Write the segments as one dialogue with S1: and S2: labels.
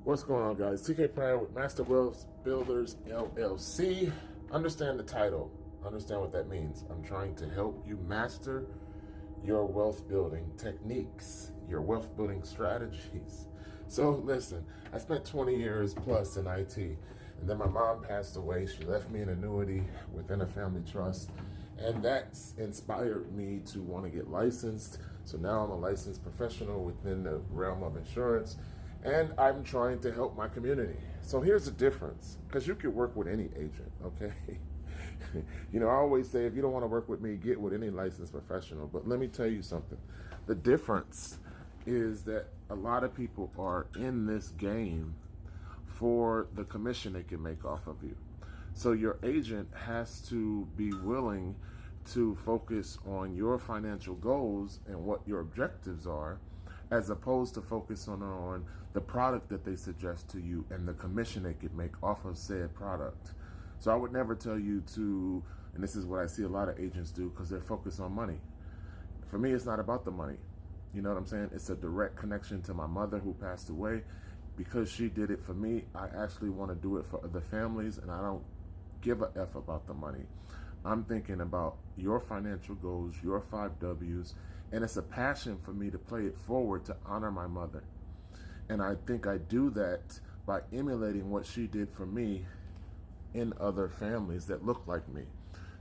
S1: What's going on, guys? TK Pryor with Master Wealth Builders LLC. Understand the title. Understand what that means. I'm trying to help you master your wealth building techniques, your wealth building strategies. So listen, I spent 20 years plus in IT, and then my mom passed away. She left me an annuity within a family trust, and that's inspired me to want to get licensed. So now I'm a licensed professional within the realm of insurance, and I'm trying to help my community. So here's the difference, because you can work with any agent, okay? I always say, if you don't want to work with me, get with any licensed professional. But let me tell you something. The difference is that a lot of people are in this game for the commission they can make off of you. So your agent has to be willing to focus on your financial goals and what your objectives are, as opposed to focusing on the product that they suggest to you and the commission they could make off of said product. So I would never tell you to, and this is what I see a lot of agents do, because they're focused on money. For me, it's not about the money. You know what I'm saying? It's a direct connection to my mother who passed away. Because she did it for me, I actually want to do it for other families, and I don't give a F about the money. I'm thinking about your financial goals, your 5 W's, and it's a passion for me to play it forward to honor my mother. And I think I do that by emulating what she did for me in other families that look like me.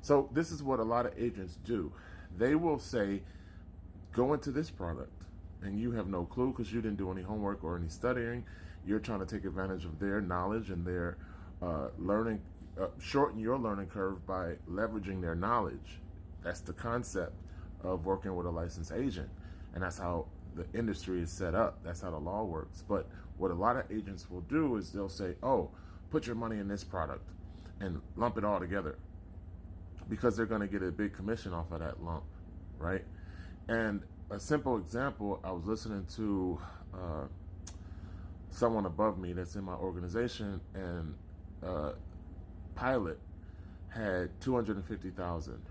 S1: So this is what a lot of agents do. They will say, go into this product, and you have no clue because you didn't do any homework or any studying. You're trying to take advantage of their knowledge and their learning, shorten your learning curve by leveraging their knowledge. That's the concept of working with a licensed agent, and that's how the industry is set up. That's how the law works. But what a lot of agents will do is they'll say, oh, put your money in this product and lump it all together, because they're going to get a big commission off of that lump, right? And a simple example, I was listening to someone above me that's in my organization, and Pilot had 250,000,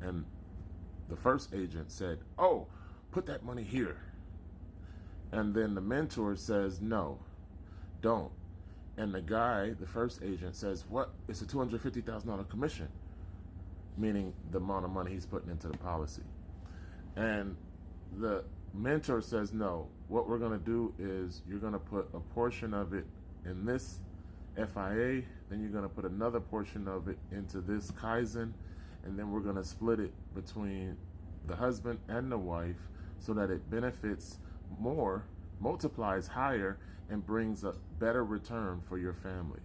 S1: and the first agent said, oh, put that money here. And then the mentor says, no, don't. And the guy, the first agent, says, what? It's a $250,000 commission, meaning the amount of money he's putting into the policy. And the mentor says, no, what we're going to do is you're going to put a portion of it in this FIA, then you're going to put another portion of it into this Kaizen, and then we're going to split it between the husband and the wife so that it benefits more, multiplies higher, and brings a better return for your family.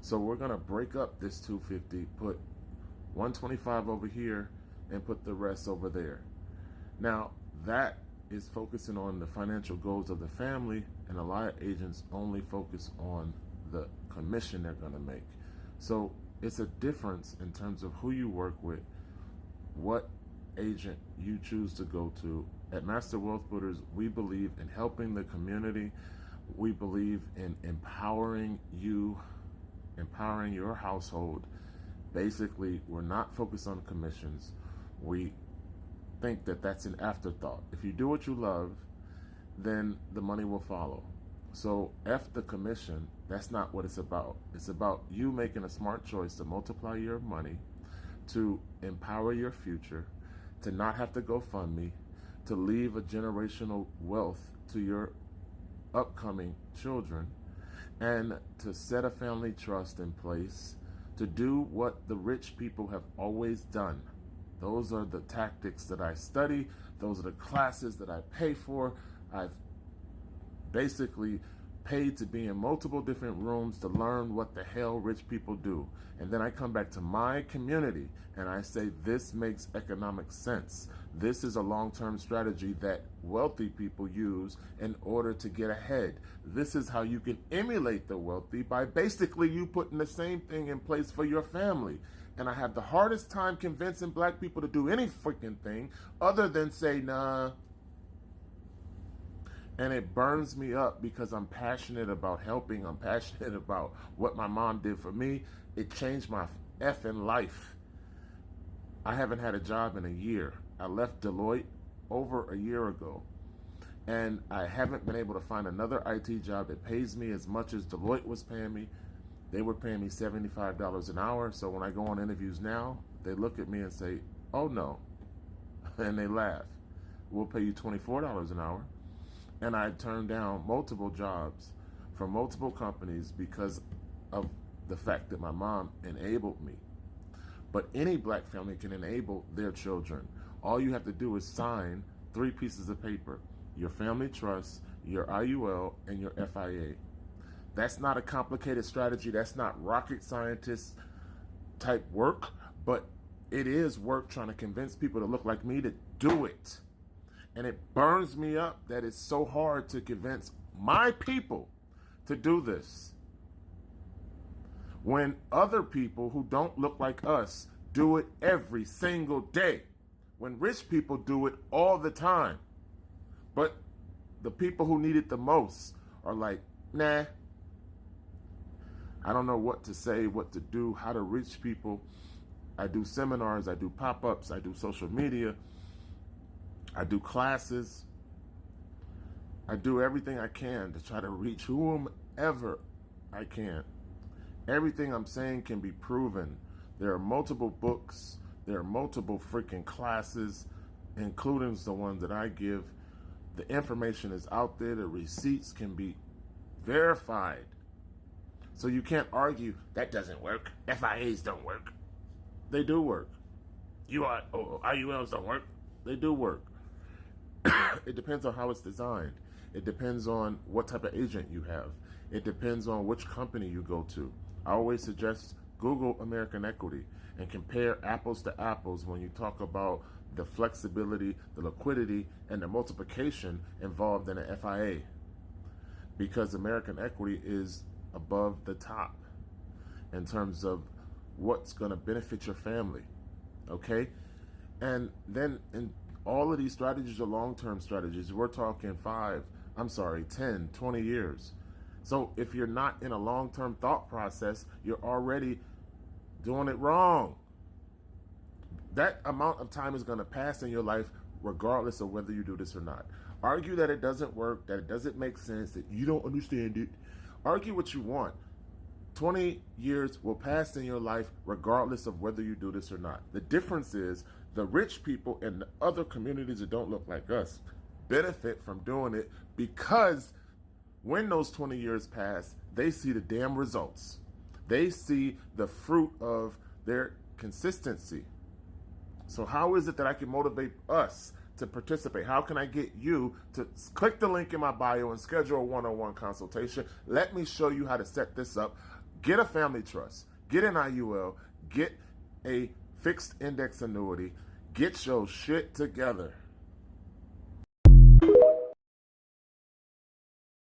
S1: So we're going to break up this 250, put 125 over here, and put the rest over there. Now, that is focusing on the financial goals of the family, and a lot of agents only focus on the commission they're going to make. So it's a difference in terms of who you work with, what agent you choose to go to. At Master Wealth Builders, we believe in helping the community. We believe in empowering you, empowering your household. Basically, we're not focused on commissions. We think that that's an afterthought. If you do what you love, then the money will follow. So F the commission, that's not what it's about. It's about you making a smart choice to multiply your money, to empower your future, to not have to go fund me, to leave a generational wealth to your upcoming children, and to set a family trust in place, to do what the rich people have always done. Those are the tactics that I study. Those are the classes that I pay for. I've basically paid to be in multiple different rooms to learn what the hell rich people do. And then I come back to my community and I say, this makes economic sense. This is a long-term strategy that wealthy people use in order to get ahead. This is how you can emulate the wealthy, by basically you putting the same thing in place for your family. And I have the hardest time convincing black people to do any freaking thing other than say, nah. And it burns me up because I'm passionate about helping. I'm passionate about what my mom did for me. It changed my effing life. I haven't had a job in a year. I left Deloitte over a year ago. And I haven't been able to find another IT job that pays me as much as Deloitte was paying me. They were paying me $75 an hour. So when I go on interviews now, they look at me and say, oh no. And they laugh. We'll pay you $24 an hour. And I turned down multiple jobs from multiple companies because of the fact that my mom enabled me. But any black family can enable their children. All you have to do is sign 3 pieces of paper: your family trust, your IUL, and your FIA. That's not a complicated strategy. That's not rocket scientist type work, but it is work trying to convince people to look like me to do it. And it burns me up that it's so hard to convince my people to do this, when other people who don't look like us do it every single day, when rich people do it all the time. But the people who need it the most are like, nah, I don't know what to say, what to do, how to reach people. I do seminars, I do pop-ups, I do social media, I do classes. I do everything I can to try to reach whomever I can. Everything I'm saying can be proven. There are multiple books. There are multiple freaking classes, including the ones that I give. The information is out there. The receipts can be verified. So you can't argue, that doesn't work. FIAs don't work. They do work. IULs don't work. They do work. It depends on how it's designed. It depends on what type of agent you have. It depends on which company you go to. I always suggest Google American Equity and compare apples to apples when you talk about the flexibility, the liquidity, and the multiplication involved in an FIA. Because American Equity is above the top in terms of what's going to benefit your family. Okay? And then in all of these strategies are long-term strategies. We're talking 10, 20 years. So if you're not in a long-term thought process, you're already doing it wrong. That amount of time is going to pass in your life regardless of whether you do this or not. Argue that it doesn't work, that it doesn't make sense, that you don't understand it. Argue what you want. 20 years will pass in your life regardless of whether you do this or not. The difference is the rich people in the other communities that don't look like us benefit from doing it, because when those 20 years pass, they see the damn results. They see the fruit of their consistency. So how is it that I can motivate us to participate? How can I get you to click the link in my bio and schedule a one-on-one consultation? Let me show you how to set this up. Get a family trust, get an IUL, get a fixed index annuity, get your shit together.